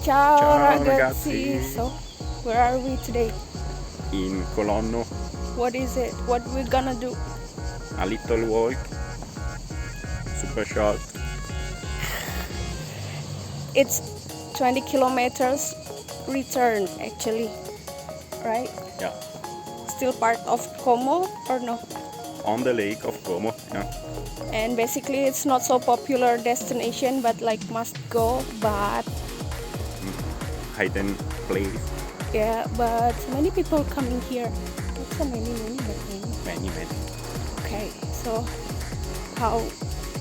Ciao, Ciao ragazzi. ragazzi, So, where are we today? in Colonno, What is it? What we're gonna do? a little walk, super short. It's 20 kilometers return actually, right? Yeah, Still part of Como or no? on the lake of Como. Yeah, And basically it's not so popular destination but like must go, but hidden place, yeah, but many people coming here. Not so many, but many. many. Okay, so how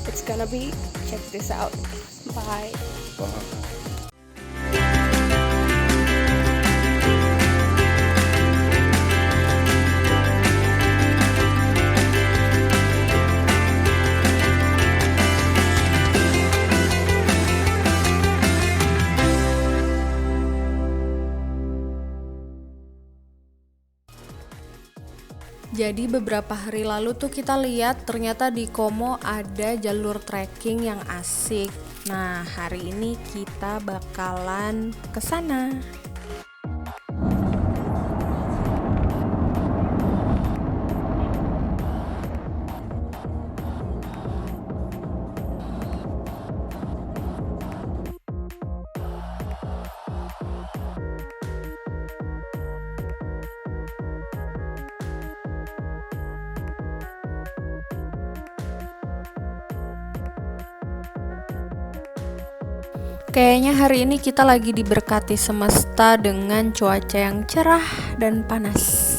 it's gonna be, check this out. Bye. Bye. Jadi beberapa hari lalu tuh kita lihat ternyata di Como ada jalur trekking yang asik. Nah, hari ini kita bakalan ke sana. Kayaknya hari ini kita lagi diberkati semesta dengan cuaca yang cerah dan panas.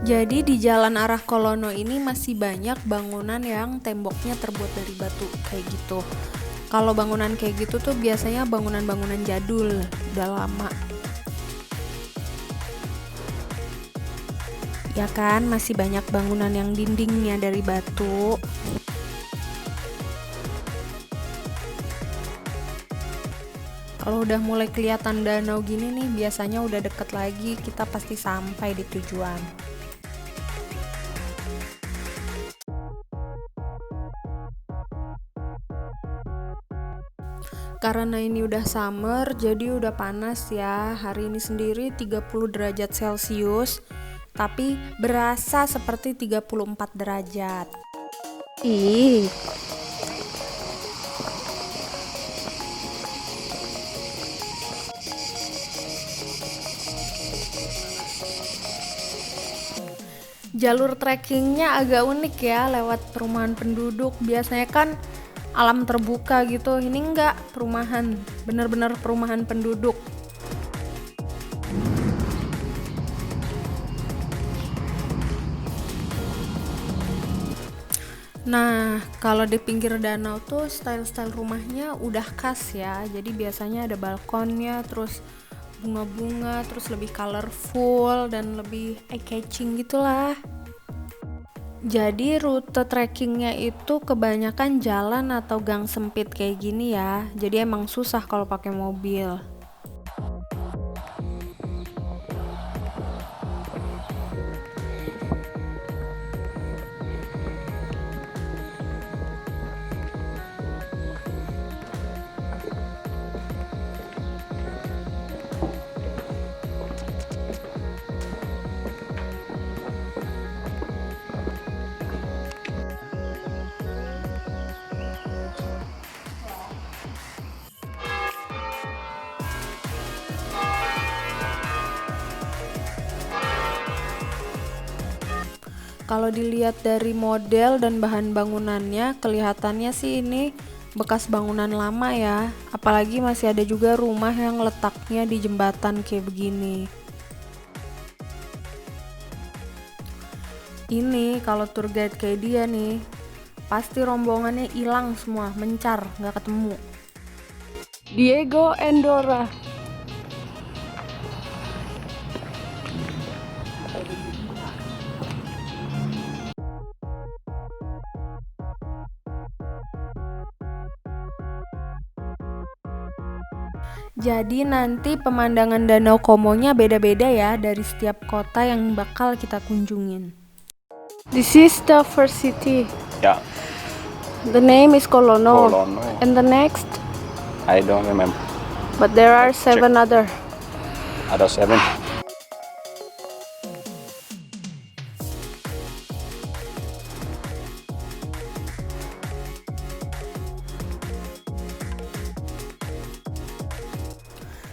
Jadi di jalan arah Colonno ini masih banyak bangunan yang temboknya terbuat dari batu kayak gitu. Kalau bangunan kayak gitu tuh biasanya bangunan-bangunan jadul, udah lama. Ya kan, masih banyak bangunan yang dindingnya dari batu. Kalau udah mulai kelihatan danau gini nih, biasanya udah deket lagi, kita pasti sampai di tujuan. Karena ini udah summer, jadi udah panas ya. Hari ini sendiri 30 derajat Celcius, tapi berasa seperti 34 derajat. Ih, Jalur trekkingnya agak unik ya, lewat perumahan penduduk. Biasanya kan alam terbuka gitu, ini enggak, perumahan, bener-bener perumahan penduduk. Nah, kalau di pinggir danau tuh style-style rumahnya udah khas ya. Jadi biasanya ada balkonnya, terus bunga-bunga, terus lebih colorful dan lebih eye-catching gitulah. Jadi rute trekkingnya itu kebanyakan jalan atau gang sempit kayak gini ya. Jadi emang susah kalau pakai mobil. Kalau dilihat dari model dan bahan bangunannya, kelihatannya sih ini bekas bangunan lama ya. Apalagi masih ada juga rumah yang letaknya di jembatan kayak begini. Ini kalau tour guide kayak dia nih, pasti rombongannya hilang semua, mencar, nggak ketemu. Diego Endora. Jadi nanti pemandangan Danau Komonya beda-beda ya dari setiap kota yang bakal kita kunjungin. This is the first city. Yeah, The name is Colonno. Colonno, And the next, I don't remember. But there are 7 other. Ada 7.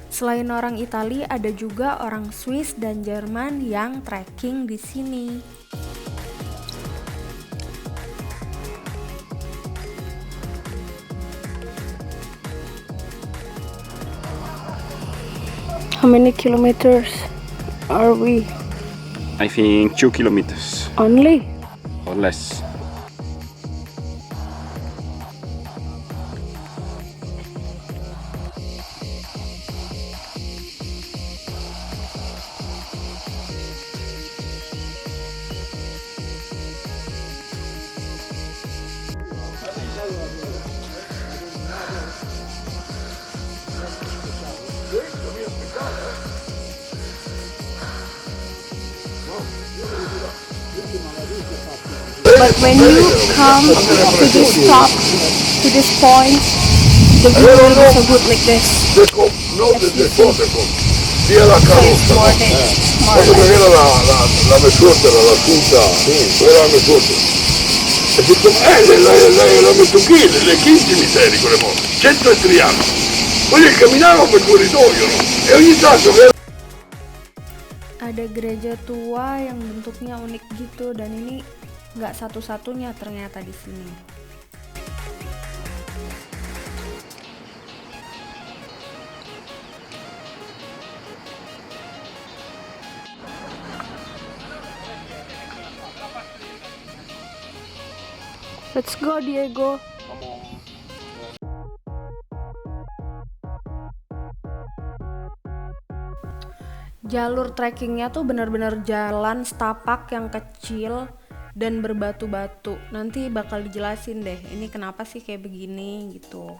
Selain orang Italia, ada juga orang Swiss dan Jerman yang trekking di sini. How many kilometers are we? I think 2 kilometers Only? or less. But when you come to this top, to this point, the view will be so good like this. No, del fotoco, sia la carrozza, More no? than Quando era la mezz'orta, la punta, quella la mezz'orta. E tutto, l'ha messo qui, le 15 miseri con le moto, 100 entriamo. Poi camminavamo per il corridoio, no? E ogni tanto Ada gereja tua yang bentuknya unik gitu, dan ini nggak satu-satunya ternyata di sini. Let's go, Diego. Jalur trekkingnya tuh benar-benar jalan setapak yang kecil dan berbatu-batu. Nanti bakal dijelasin deh, ini kenapa sih kayak begini gitu.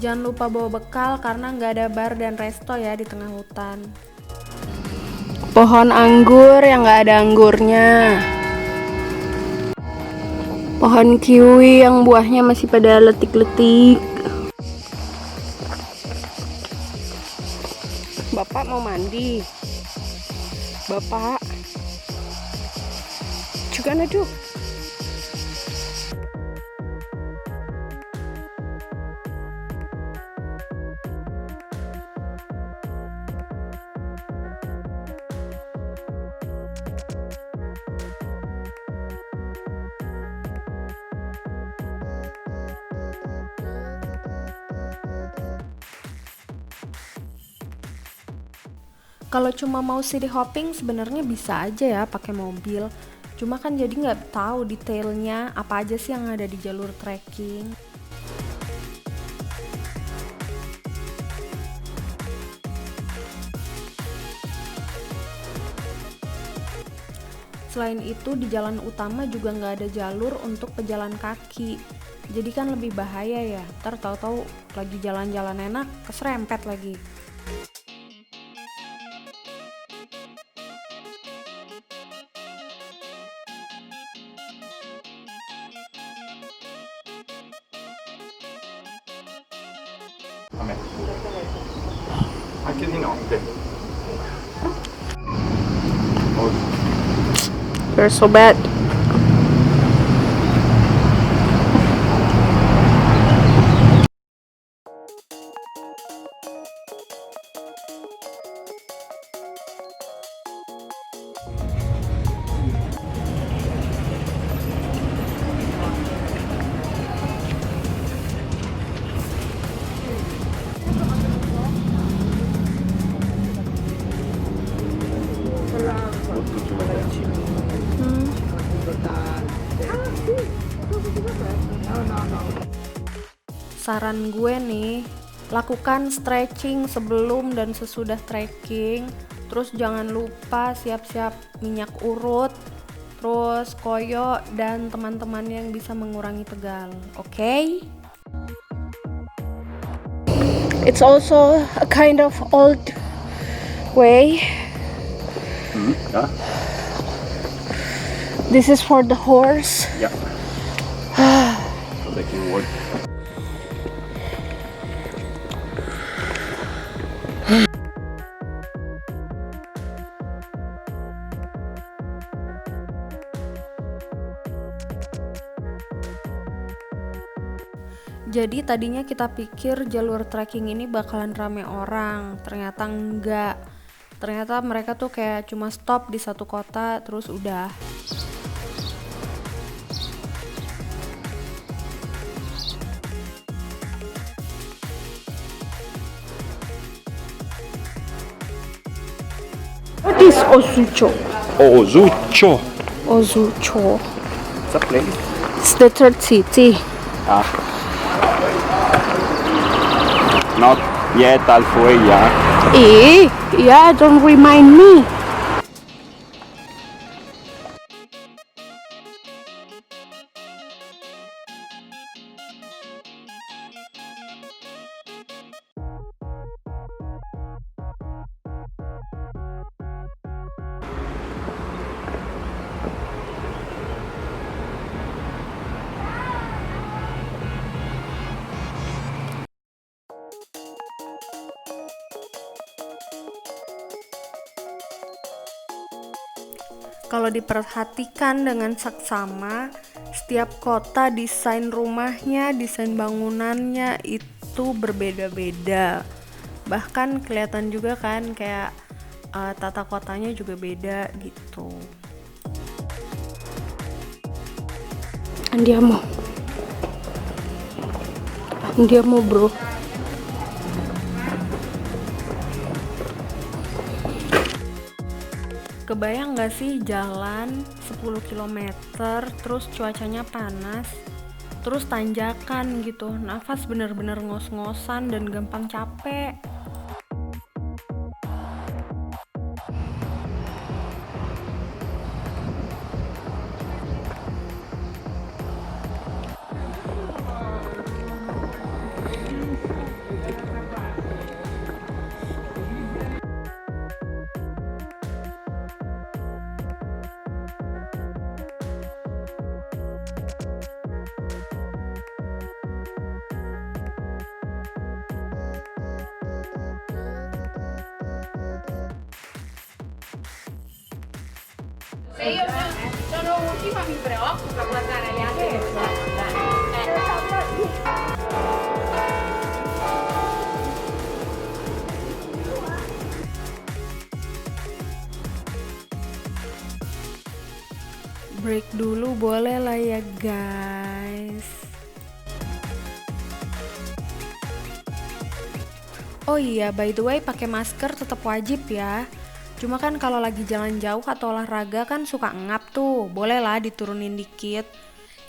Jangan lupa bawa bekal karena nggak ada bar dan resto ya di tengah hutan. Pohon anggur yang nggak ada anggurnya. Pohon kiwi yang buahnya masih pada letik-letik. Bapak mau mandi. Bapak. Juga nadu. Kalau cuma mau city hopping sebenarnya bisa aja ya pakai mobil. Cuma kan jadi nggak tahu detailnya apa aja sih yang ada di jalur trekking. Selain itu di jalan utama juga nggak ada jalur untuk pejalan kaki. Jadi kan lebih bahaya ya. Ntar tahu-tahu lagi jalan-jalan enak keserempet lagi. Anche di notte. You're so bad. saran gue nih, lakukan stretching sebelum dan sesudah trekking. Terus jangan lupa siap-siap minyak urut, terus koyo dan teman-teman yang bisa mengurangi pegal. Oke? It's also a kind of old way. Yeah. This is for the horse. Yeah. So they can work. Jadi tadinya kita pikir jalur trekking ini bakalan rame orang, ternyata enggak. Ternyata mereka tuh kayak cuma stop di satu kota terus udah. What is Ozucho? Ozucho. Ozucho. It's a place. It's the third city. Not yet halfway, yeah. Yeah, don't remind me. Kalau diperhatikan dengan saksama, setiap kota desain rumahnya, desain bangunannya itu berbeda-beda. Bahkan kelihatan juga kan kayak tata kotanya juga beda gitu. Andiamo bro. Kebayang gak sih jalan 10 km terus cuacanya panas, terus tanjakan gitu, nafas bener-bener ngos-ngosan dan gampang capek. Se io sono ultima mi preoccupa guardare le altre. Break dulu boleh lah ya guys. Oh iya, by the way pakai masker tetap wajib ya. Cuma kan kalau lagi jalan jauh atau olahraga kan suka ngap tuh, bolehlah diturunin dikit.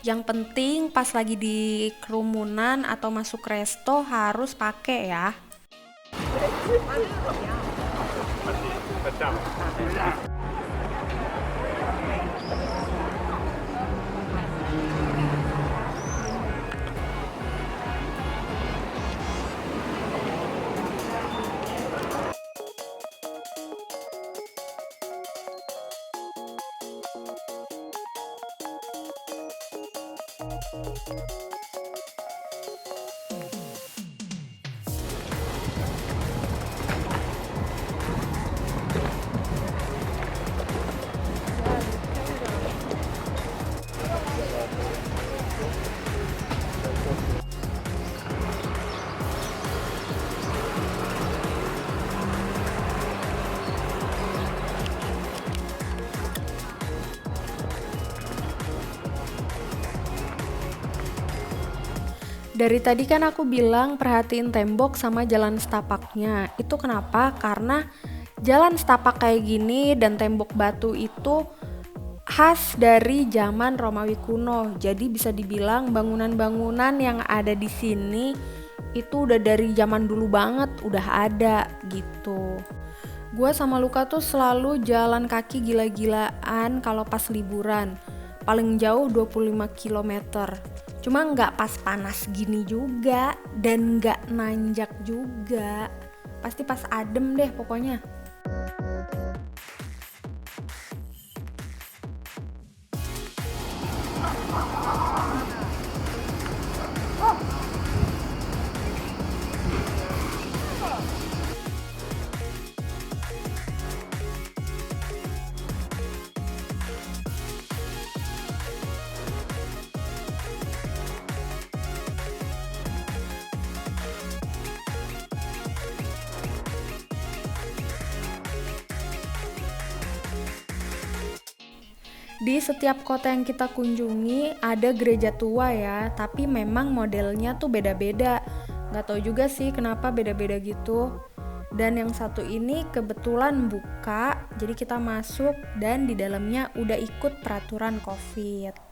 Yang penting pas lagi di kerumunan atau masuk resto harus pakai ya. Dari tadi kan aku bilang perhatiin tembok sama jalan setapaknya. Itu kenapa? Karena jalan setapak kayak gini dan tembok batu itu khas dari zaman Romawi kuno. Jadi bisa dibilang bangunan-bangunan yang ada di sini itu udah dari zaman dulu banget, udah ada gitu. Gue sama Luka tuh selalu jalan kaki gila-gilaan kalau pas liburan. Paling jauh 25 km. Cuma nggak pas panas gini juga dan nggak nanjak juga. Pasti pas adem deh pokoknya. Di setiap kota yang kita kunjungi ada gereja tua ya, tapi memang modelnya tuh beda-beda. Nggak tahu juga sih kenapa beda-beda gitu. Dan yang satu ini kebetulan buka, jadi kita masuk dan di dalamnya udah ikut peraturan COVID.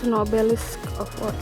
It's an obelisk of what?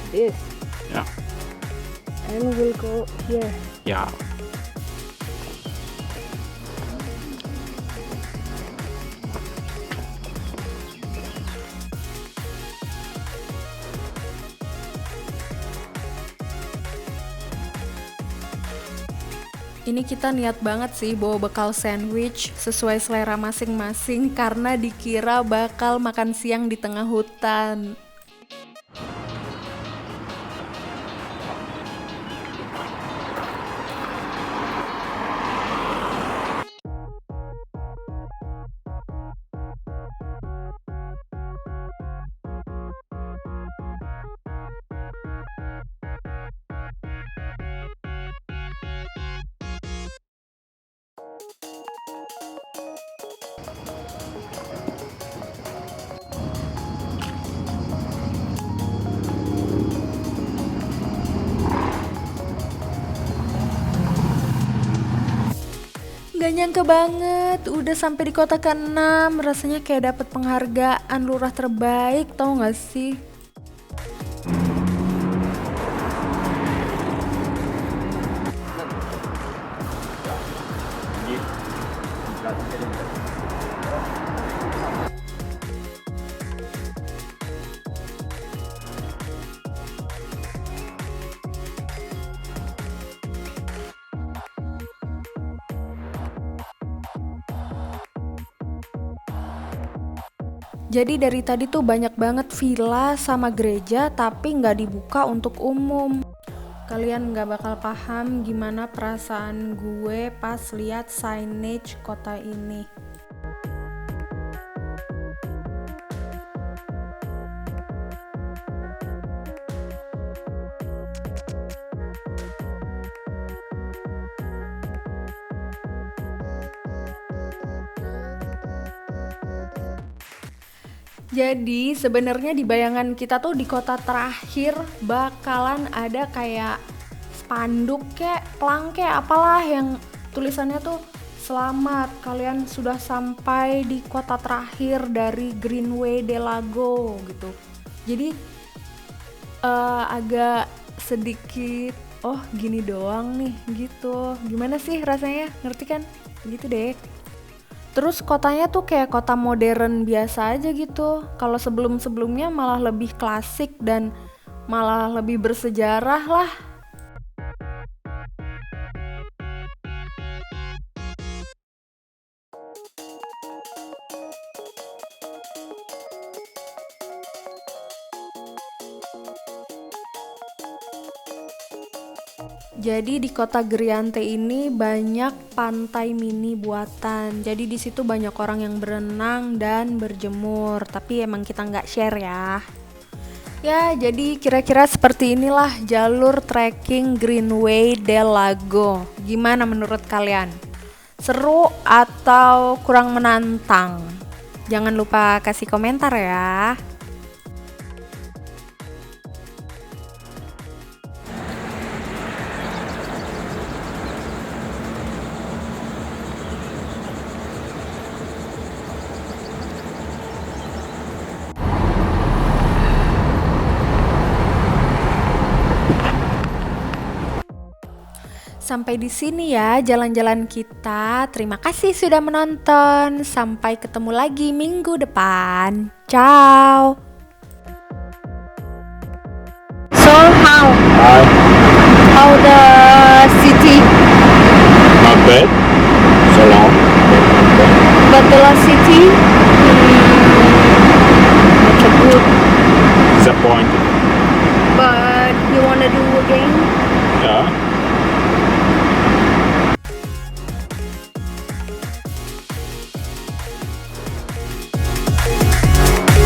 This. Yeah. And we'll go here. Yeah. Ini kita niat banget sih bawa bekal sandwich sesuai selera masing-masing karena dikira bakal makan siang di tengah hutan. Gak nyangka banget, udah sampai di kota ke-6, rasanya kayak dapet penghargaan lurah terbaik, tau gak sih? Jadi dari tadi tuh banyak banget villa sama gereja tapi nggak dibuka untuk umum. Kalian nggak bakal paham gimana perasaan gue pas lihat signage kota ini. Jadi sebenarnya di bayangan kita tuh di kota terakhir bakalan ada kayak spanduk kayak pelang kayak apalah yang tulisannya tuh selamat, kalian sudah sampai di kota terakhir dari Greenway del Lago gitu. Jadi agak sedikit oh gini doang nih gitu. Gimana sih rasanya, ngerti kan? Gitu deh. Terus kotanya tuh kayak kota modern biasa aja gitu. Kalau sebelum-sebelumnya malah lebih klasik dan malah lebih bersejarah lah. Jadi di kota Griante ini banyak pantai mini buatan. Jadi di situ banyak orang yang berenang dan berjemur. Tapi emang kita nggak share ya. Ya, jadi kira-kira seperti inilah jalur trekking Greenway del Lago. Gimana menurut kalian? Seru atau kurang menantang? Jangan lupa kasih komentar ya. Sampai di sini ya jalan-jalan kita. Terima kasih sudah menonton. Sampai ketemu lagi minggu depan. Ciao. So how the city, Not bad. So long. but the last city, it's a good. Disappointed. But you wanna do